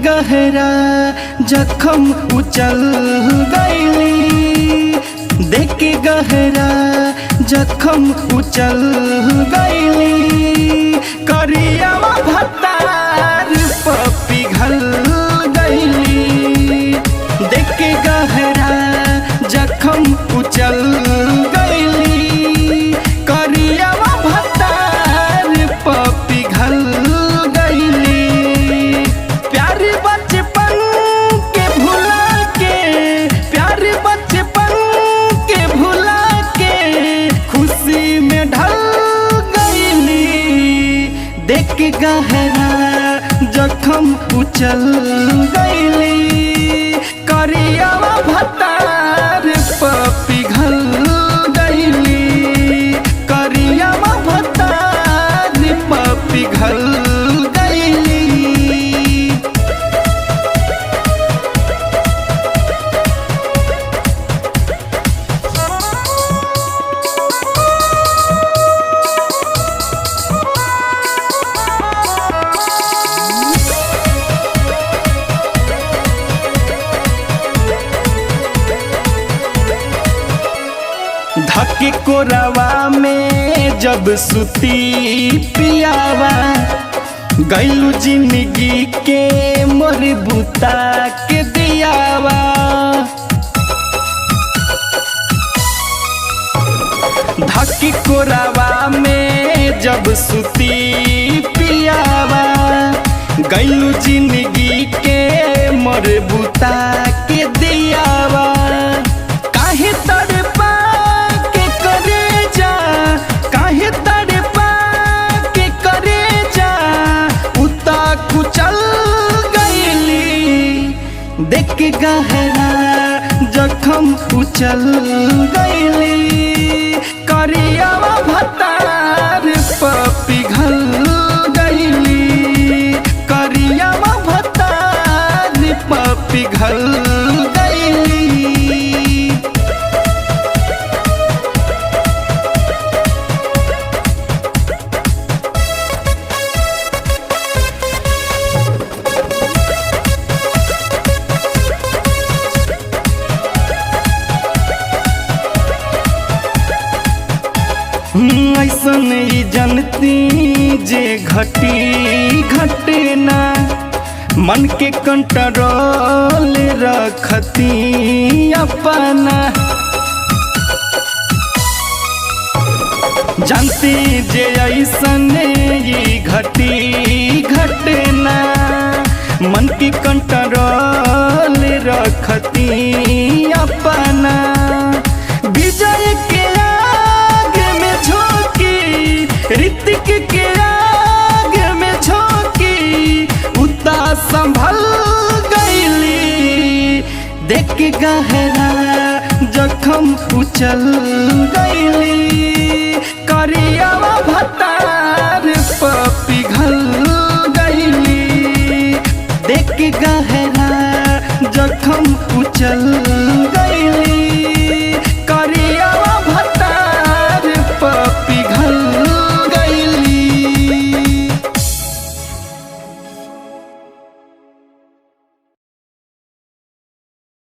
गहरा जख्म उचल गईली, देख के गहरा जख्म उचल गईली। करियावा भतार पपी घल गईली, देख के गहरा जख्म उचल गईली। करियावा भतार पपी घल गईली। प्यार बचपन के भुला के, प्यार बचपन के भुला के खुशी में ढल गईली। देख के गहरा जख्म उचल गईली। करियावा भतार पपी घल गईली। करियावा भतार पपी घल गईली। धके कोरवा में जब सुती पियावा, गईलू जिंदगी के मोर बुता के दियावा। धके कोरवा में जब सुती पियावा, गईलू जिंदगी के मोर बुता के दियावा। काहे तड़पा के करे जा, काहे तड़पा के करे जा, उता कुचल गईली। देख के गहरा जख्म उचल गईली। करियावा भतार पपी घल गईली। करियावा भतार पपी घल गईली। ऐसन ही जनती जे घटी घटना, मन के कंट्रोल रखती अपना। जानती जे ऐसन ही घटी घटना, मन के कंट्रोल रखती अपना। विजय के ऋतिक के आग में झोंकी, उता संभल गईली। देख के गहरा जख्म उचल गईली। करियावा भतार पपी घल गईली। देख के गहरा जख्म उचल